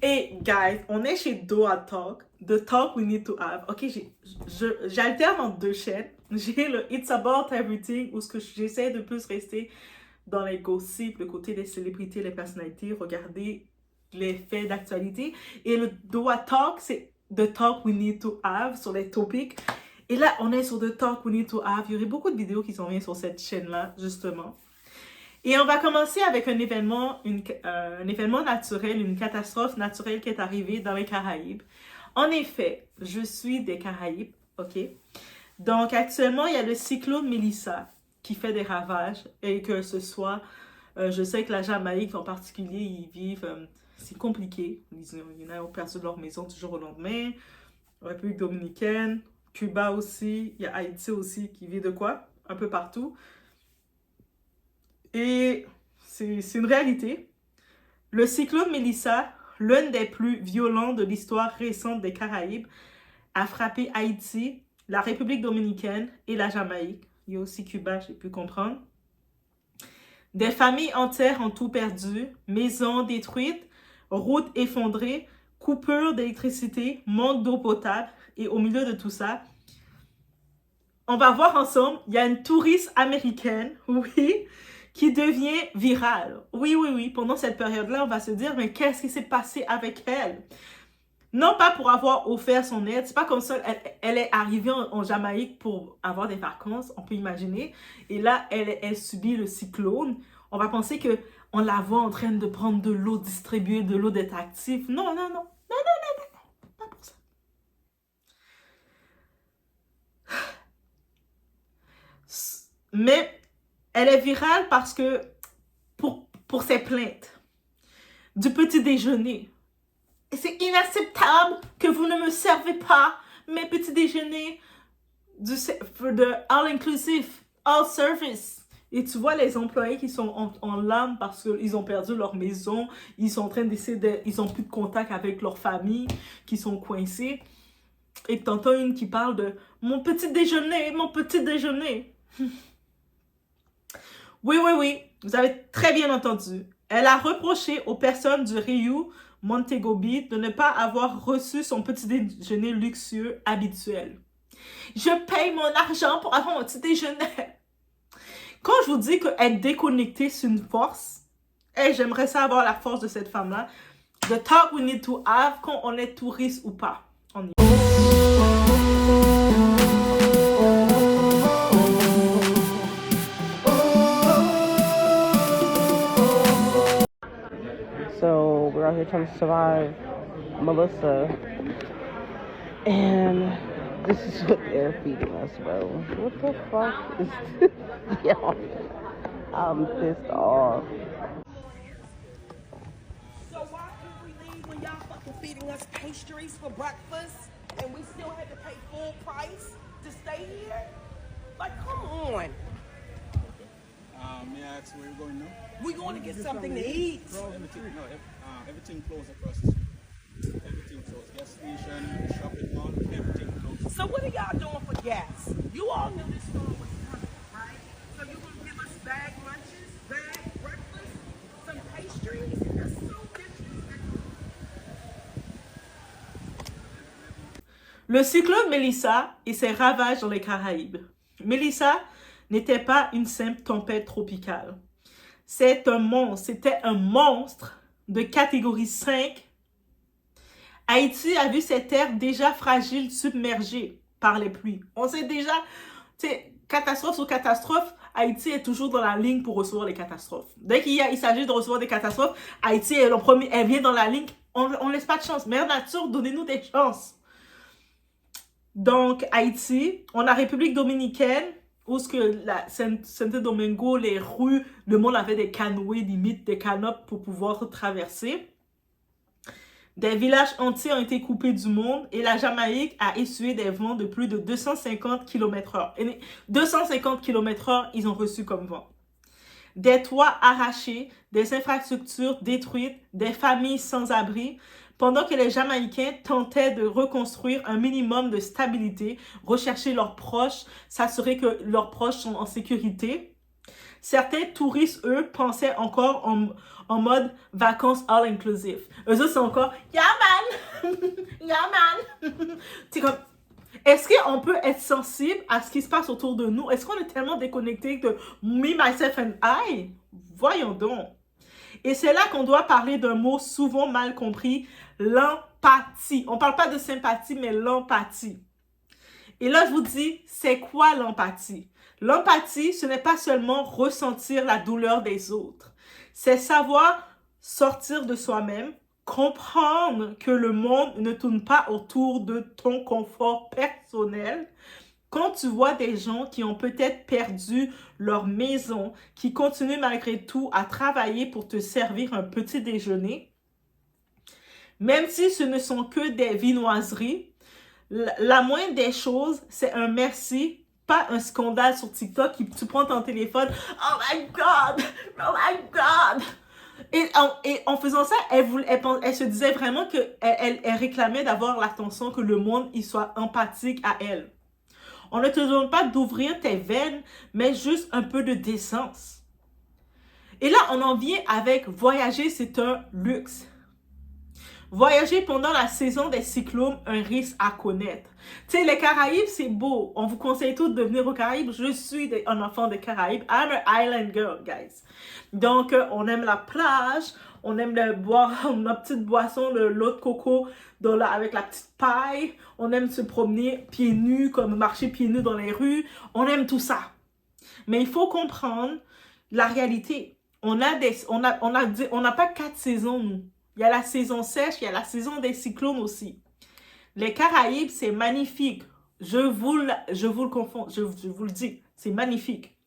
Hey guys, on est chez Doha Talk, the talk we need to have. Ok, j'alterne entre deux chaînes. J'ai le It's About Everything où j'essaie de plus rester dans les gossips, le côté des célébrités, les personnalités, regarder les faits d'actualité. Et le Doha Talk, c'est the talk we need to have sur les topics. Et là, on est sur the talk we need to have. Il y aurait beaucoup de vidéos qui s'en viennent sur cette chaîne-là, justement. Et on va commencer avec un événement naturel, une catastrophe naturelle qui est arrivée dans les Caraïbes. En effet, je suis des Caraïbes, ok? Donc actuellement, il y a le cyclone Melissa qui fait des ravages et que ce soit, je sais que la Jamaïque en particulier, ils vivent, c'est compliqué. Il y en a qui ont perdu leur maison du jour au lendemain. République dominicaine, Cuba aussi, il y a Haïti aussi qui vit de quoi? Un peu partout. Et c'est une réalité. Le cyclone Melissa, l'un des plus violents de l'histoire récente des Caraïbes, a frappé Haïti, la République dominicaine et la Jamaïque. Il y a aussi Cuba, j'ai pu comprendre. Des familles entières ont tout perdu, maisons détruites, routes effondrées, coupures d'électricité, manque d'eau potable. Et au milieu de tout ça, on va voir ensemble, il y a une touriste américaine, oui, qui devient virale. Oui, pendant cette période-là, on va se dire, mais qu'est-ce qui s'est passé avec elle? Non pas pour avoir offert son aide, c'est pas comme ça, elle est arrivée en Jamaïque pour avoir des vacances, on peut imaginer, et là, elle subit le cyclone. On va penser qu'on la voit en train de prendre de l'eau, distribuer de l'eau, d'être active. Non, pas pour ça. Mais elle est virale parce que pour ses plaintes du petit déjeuner. Et c'est inacceptable que vous ne me servez pas mes petits déjeuners de all inclusive, all service. Et tu vois les employés qui sont en larmes parce qu'ils ont perdu leur maison, ils sont en train d'essayer ils ont plus de contact avec leur famille, qui sont coincés. Et t'entends une qui parle de mon petit déjeuner, mon petit déjeuner. Oui, vous avez très bien entendu. Elle a reproché aux personnes du Rio Montego Bay de ne pas avoir reçu son petit déjeuner luxueux habituel. Je paye mon argent pour avoir mon petit déjeuner. Quand je vous dis qu'être déconnecté, c'est une force, j'aimerais ça avoir la force de cette femme-là. The talk we need to have quand on est touriste ou pas. On y va. So we're out here trying to survive Melissa, and this is what they're feeding us, bro. What the fuck is this? Yo, I'm pissed off. So why couldn't we leave when y'all fucking feeding us pastries for breakfast and we still had to pay full price to stay here? Like, come on. May I ask where you're going now? We going to get something to eat. Everything closed across the street. Everything closed. Gas station, shopping mall, everything closed. So what are y'all doing for gas? You all knew this storm was coming, right? So you gonna give us bag lunches, bag breakfast, some pastries? That's so disrespectful. Le cyclone Melissa et ses ravages dans les Caraïbes. Melissa n'était pas une simple tempête tropicale. C'était un monstre de catégorie 5. Haïti a vu ses terres déjà fragiles submergées par les pluies. On sait déjà, catastrophe sur catastrophe, Haïti est toujours dans la ligne pour recevoir les catastrophes. Dès qu'il s'agit de recevoir des catastrophes, Haïti est le premier, elle vient dans la ligne, on laisse pas de chance. Mère Nature, donnez-nous des chances. Donc, Haïti, on a République dominicaine, où ce que Santo Domingo, les rues, le monde avait des canoës, limite des canopes pour pouvoir traverser. Des villages entiers ont été coupés du monde et la Jamaïque a essuyé des vents de plus de 250 km/h. Et 250 km/h, ils ont reçu comme vent. Des toits arrachés, des infrastructures détruites, des familles sans abri, pendant que les Jamaïcains tentaient de reconstruire un minimum de stabilité, rechercher leurs proches, s'assurer que leurs proches sont en sécurité. Certains touristes, eux, pensaient encore en mode vacances all inclusive. Eux autres, c'est encore yeah man, yeah man. C'est comme, est-ce qu'on peut être sensible à ce qui se passe autour de nous? Est-ce qu'on est tellement déconnecté que me, myself and I? Voyons donc. Et c'est là qu'on doit parler d'un mot souvent mal compris, l'empathie. On ne parle pas de sympathie, mais l'empathie. Et là, je vous dis, c'est quoi l'empathie? L'empathie, ce n'est pas seulement ressentir la douleur des autres. C'est savoir sortir de soi-même, comprendre que le monde ne tourne pas autour de ton confort personnel. Quand tu vois des gens qui ont peut-être perdu leur maison, qui continuent malgré tout à travailler pour te servir un petit déjeuner, même si ce ne sont que des viennoiseries, la moindre des choses, c'est un merci, pas un scandale sur TikTok qui tu prends ton téléphone, oh my God, oh my God. Et en faisant ça, elle se disait vraiment qu'elle réclamait d'avoir l'attention, que le monde il soit empathique à elle. On ne te demande pas d'ouvrir tes veines, mais juste un peu de décence. Et là, on en vient avec voyager, c'est un luxe. Voyager pendant la saison des cyclones, un risque à connaître. Tu sais, les Caraïbes, c'est beau. On vous conseille tous de venir aux Caraïbes. Je suis un enfant des Caraïbes. I'm an island girl, guys. Donc, on aime la plage. On aime boire notre petite boisson, l'eau de coco avec la petite paille. On aime se promener pieds nus, comme marcher pieds nus dans les rues. On aime tout ça. Mais il faut comprendre la réalité. On n'a pas 4 saisons, nous. Il y a la saison sèche, il y a la saison des cyclones aussi. Les Caraïbes, c'est magnifique. Je vous le dis, c'est magnifique.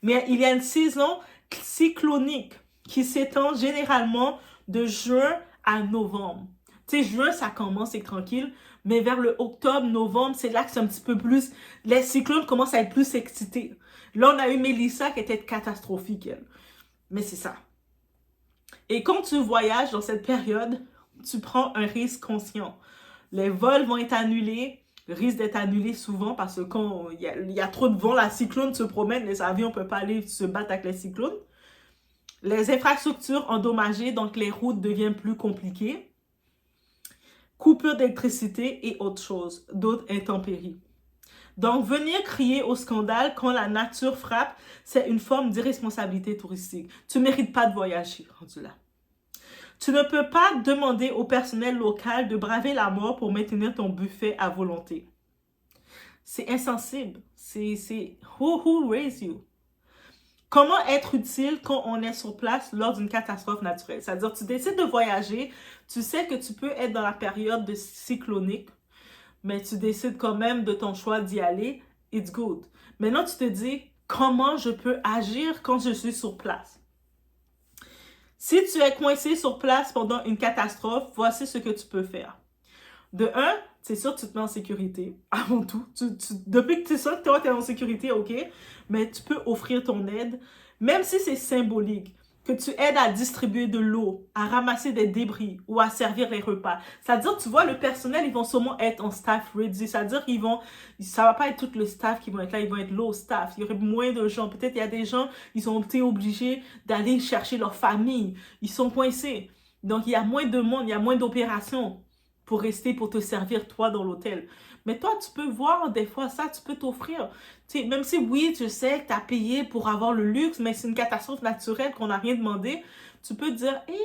Mais il y a une saison cyclonique qui s'étend généralement de juin à novembre. Tu sais, juin, ça commence, c'est tranquille. Mais vers le octobre, novembre, c'est là que c'est un petit peu plus... Les cyclones commencent à être plus excités. Là, on a eu Mélissa qui était catastrophique, elle. Mais c'est ça. Et quand tu voyages dans cette période, tu prends un risque conscient. Les vols vont être annulés, risquent d'être annulés souvent parce que quand il y a trop de vent, la cyclone se promène, les avions ne peuvent pas aller se battre avec les cyclones. Les infrastructures endommagées, donc les routes deviennent plus compliquées. Coupure d'électricité et autres choses, d'autres intempéries. Donc, venir crier au scandale quand la nature frappe, c'est une forme d'irresponsabilité touristique. Tu ne mérites pas de voyager, rendu là. Tu ne peux pas demander au personnel local de braver la mort pour maintenir ton buffet à volonté. C'est insensible. C'est who raised you? Comment être utile quand on est sur place lors d'une catastrophe naturelle? C'est-à-dire, tu décides de voyager, tu sais que tu peux être dans la période de cyclonique, mais tu décides quand même de ton choix d'y aller, it's good. Maintenant, tu te dis, comment je peux agir quand je suis sur place? Si tu es coincé sur place pendant une catastrophe, voici ce que tu peux faire. De un, c'est sûr que tu te mets en sécurité, avant tout. Depuis que tu es sûr que toi, tu es en sécurité, ok, mais tu peux offrir ton aide, même si c'est symbolique. Que tu aides à distribuer de l'eau, à ramasser des débris ou à servir les repas. C'est-à-dire, tu vois, le personnel, ils vont sûrement être en staff ready. C'est-à-dire ça va pas être tout le staff qui vont être là, ils vont être low staff. Il y aurait moins de gens. Peut-être il y a des gens, ils ont été obligés d'aller chercher leur famille. Ils sont coincés. Donc, il y a moins de monde, il y a moins d'opérations pour rester, pour te servir, toi, dans l'hôtel. Mais toi, tu peux voir des fois ça, tu peux t'offrir. Tu sais, même si, oui, tu sais que tu as payé pour avoir le luxe, mais c'est une catastrophe naturelle qu'on n'a rien demandé, tu peux te dire, hé,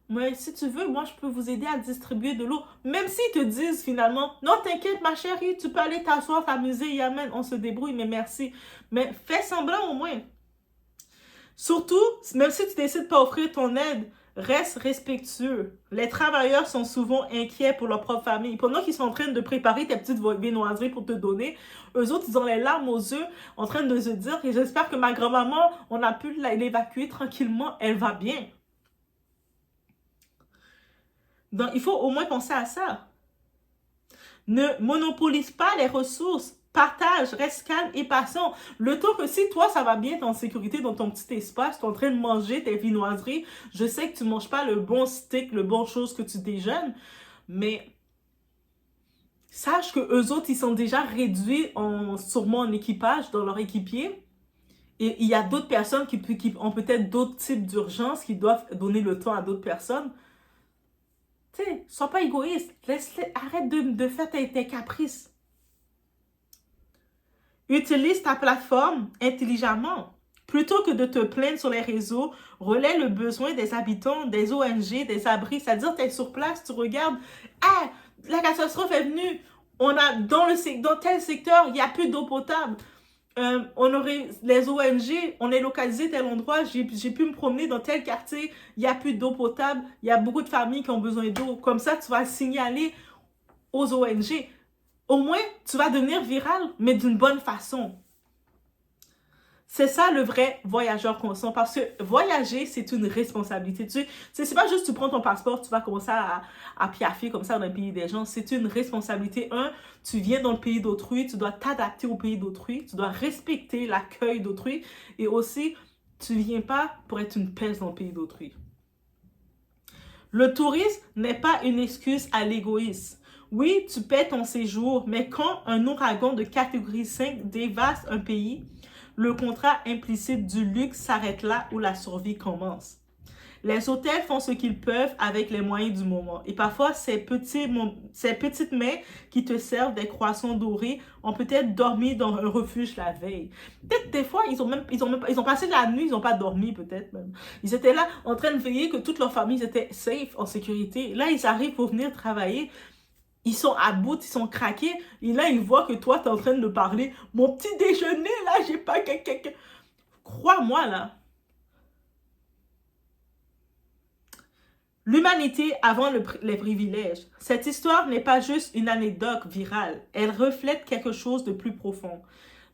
mais si tu veux, moi, je peux vous aider à distribuer de l'eau. Même s'ils te disent finalement, non, t'inquiète, ma chérie, tu peux aller t'asseoir, t'amuser, Yamen, on se débrouille, mais merci. Mais fais semblant au moins. Surtout, même si tu décides de pas offrir ton aide, reste respectueux. Les travailleurs sont souvent inquiets pour leur propre famille. Pendant qu'ils sont en train de préparer tes petites viennoiseries pour te donner, eux autres, ils ont les larmes aux yeux en train de se dire et j'espère que ma grand-maman, on a pu l'évacuer tranquillement, elle va bien. Donc, il faut au moins penser à ça. Ne monopolise pas les ressources. Partage, reste calme et patient. Le temps que si toi, ça va bien, t'es en sécurité dans ton petit espace, tu es en train de manger tes viennoiseries, je sais que tu ne manges pas le bon steak, le bon chose que tu déjeunes, mais sache que eux autres, ils sont déjà réduits sûrement en équipage dans leur équipier Et il y a d'autres personnes qui ont peut-être d'autres types d'urgences qui doivent donner le temps à d'autres personnes. Tu sais, sois pas égoïste. Arrête de faire tes caprices. Utilise ta plateforme intelligemment. Plutôt que de te plaindre sur les réseaux, relaie le besoin des habitants, des ONG, des abris. C'est-à-dire, tu es sur place, tu regardes, ah, la catastrophe est venue. On a dans tel secteur, il n'y a plus d'eau potable. On aurait les ONG, on est localisé tel endroit, j'ai pu me promener dans tel quartier, il n'y a plus d'eau potable, il y a beaucoup de familles qui ont besoin d'eau. Comme ça, tu vas signaler aux ONG. Au moins, tu vas devenir viral, mais d'une bonne façon. C'est ça le vrai voyageur conscient, parce que voyager, c'est une responsabilité. C'est pas juste tu prends ton passeport, tu vas commencer à piaffer comme ça dans le pays des gens. C'est une responsabilité. Tu viens dans le pays d'autrui, tu dois t'adapter au pays d'autrui, tu dois respecter l'accueil d'autrui. Et aussi, tu viens pas pour être une peste dans le pays d'autrui. Le tourisme n'est pas une excuse à l'égoïsme. Oui, tu paies ton séjour, mais quand un ouragan de catégorie 5 dévaste un pays, le contrat implicite du luxe s'arrête là où la survie commence. Les hôtels font ce qu'ils peuvent avec les moyens du moment. Et parfois, ces petites mains qui te servent des croissants dorés ont peut-être dormi dans un refuge la veille. Peut-être des fois, ils ont passé la nuit, ils n'ont pas dormi peut-être même. Ils étaient là en train de veiller que toute leur famille était safe, en sécurité. Là, ils arrivent pour venir travailler. Ils sont à bout, ils sont craqués. Et là, ils voient que toi, tu es en train de parler. Mon petit déjeuner, là, j'ai pas quelqu'un. Crois-moi, là. L'humanité avant les privilèges. Cette histoire n'est pas juste une anecdote virale. Elle reflète quelque chose de plus profond.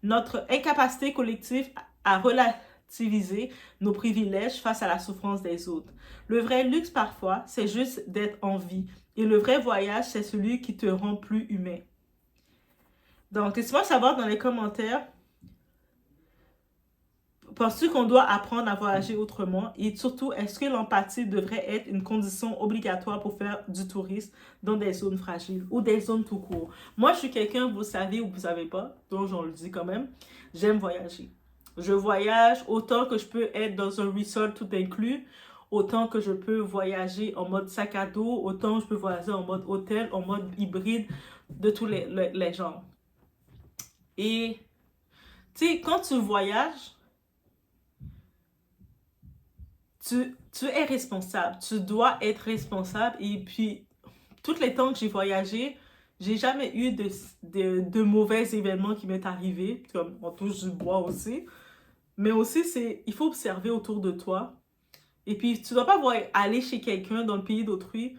Notre incapacité collective à relativiser nos privilèges face à la souffrance des autres. Le vrai luxe, parfois, c'est juste d'être en vie. Et le vrai voyage, c'est celui qui te rend plus humain. Donc, laisse-moi savoir dans les commentaires, penses-tu qu'on doit apprendre à voyager autrement? Et surtout, est-ce que l'empathie devrait être une condition obligatoire pour faire du tourisme dans des zones fragiles ou des zones tout court? Moi, je suis quelqu'un, vous savez ou vous ne savez pas, donc j'en le dis quand même, j'aime voyager. Je voyage autant que je peux être dans un resort tout inclus, autant que je peux voyager en mode sac à dos, autant que je peux voyager en mode hôtel, en mode hybride, de tous les genres. Et, tu sais, quand tu voyages, tu es responsable. Tu dois être responsable. Et puis, tous les temps que j'ai voyagé, j'ai jamais eu de mauvais événements qui m'est arrivé. Comme on touche du bois aussi. Mais aussi, il faut observer autour de toi. Et puis, tu ne dois pas aller chez quelqu'un dans le pays d'autrui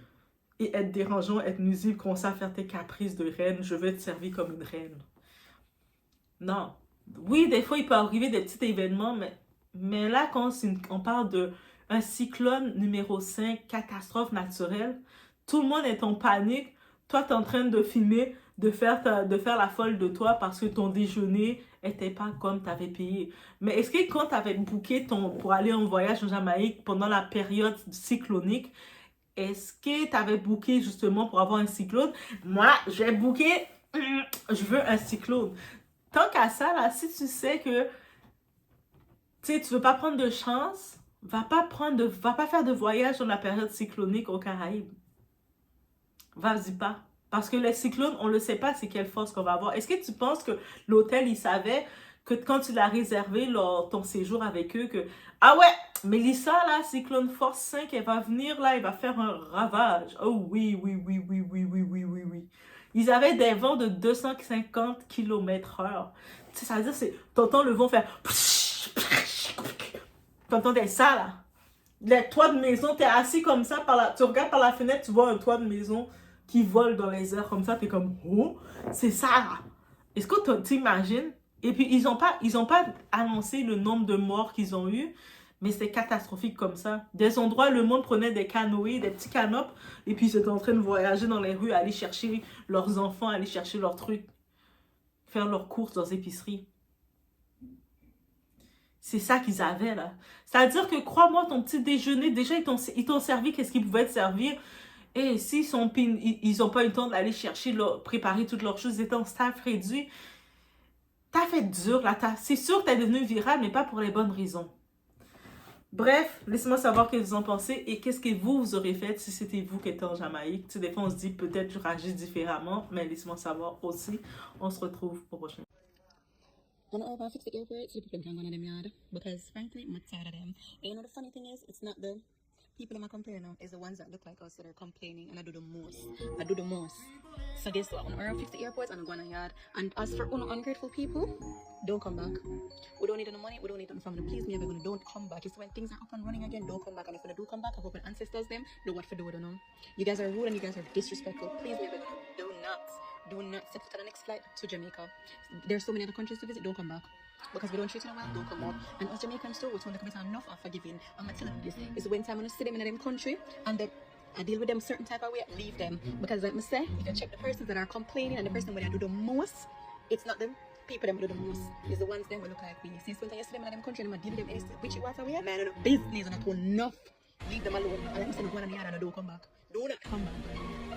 et être dérangeant, être nuisible, commencer à faire tes caprices de reine. Je vais te servir comme une reine. Non. Oui, des fois, il peut arriver des petits événements, mais là, quand on parle d'un cyclone numéro 5, catastrophe naturelle, tout le monde est en panique. Toi, tu es en train de filmer, de faire la folle de toi parce que ton déjeuner n'était pas comme tu avais payé. Mais est-ce que quand tu avais booké pour aller en voyage en Jamaïque pendant la période cyclonique, est-ce que tu avais booké justement pour avoir un cyclone? Moi, j'ai booké, je veux un cyclone. Tant qu'à ça, là, si tu sais que tu veux pas prendre de chance, va pas faire de voyage dans la période cyclonique aux Caraïbes. Vas-y pas. Parce que les cyclones, on ne le sait pas c'est quelle force qu'on va avoir. Est-ce que tu penses que l'hôtel, il savait que quand tu l'as réservé ton séjour avec eux, que ah ouais, Mélissa, là, cyclone force 5, elle va venir là, elle va faire un ravage. Oh oui. Ils avaient des vents de 250 km/h. Ça veut dire, t'entends le vent faire... T'entendais ça, là? Les toits de maison, t'es assis comme ça, tu regardes par la fenêtre, tu vois un toit de maison qui vole dans les airs comme ça, t'es comme, oh, c'est ça, là. Est-ce que tu t'imagines? Et puis, ils ont pas annoncé le nombre de morts qu'ils ont eu, mais c'est catastrophique comme ça. Des endroits, le monde prenait des canoës, des petits canops, et puis ils étaient en train de voyager dans les rues, aller chercher leurs enfants, aller chercher leurs trucs, faire leurs courses dans les épiceries. C'est ça qu'ils avaient, là. C'est-à-dire que, crois-moi, ton petit déjeuner, déjà, ils t'ont servi qu'est-ce qu'ils pouvaient te servir. Et s'ils n'ont pas eu le temps d'aller chercher, préparer toutes leurs choses, ils étaient en staff réduit. t'as fait dur, là, c'est sûr que t'es devenu viral, mais pas pour les bonnes raisons. Bref, laissez-moi savoir ce que vous en pensez et qu'est-ce que vous aurez fait si c'était vous qui étiez en Jamaïque. Tu sais, des fois, on se dit peut-être je réagis différemment, mais laissez-moi savoir aussi. On se retrouve au prochain. I don't know if I fix the airport so the people can go in them yard because frankly I'm tired of them. And you know the funny thing is it's not the people I'm comparing now, it's the ones that look like us that are complaining and I do the most. I do the most. So guess what? I'm gonna fix the airports and I'm going to yard. And as for ungrateful people, don't come back. We don't need any money, we don't need any family. Please me, everyone, don't come back. It's when things are up and running again, don't come back. And if they do come back, I hope my ancestors them know what to do with them. You guys are rude and you guys are disrespectful. Please me, everyone, do not set foot on the next flight to Jamaica. There's so many other countries to visit, don't come back. Because we don't treat you well, don't come back. And us Jamaicans too, we're going to be enough of forgiving. I'm not telling you this. It's when time I'm going to see them in them country and then I deal with them certain type of way, leave them. Because like I say, if you check the persons that are complaining and the person where they do the most, it's not them. People them do the most. It's the ones them will look like me. Since when I see them in them country and I deal with them which you want away, man, I know business and not enough. Leave them alone. And I'm saying go on the yard and don't come back. Do not come back.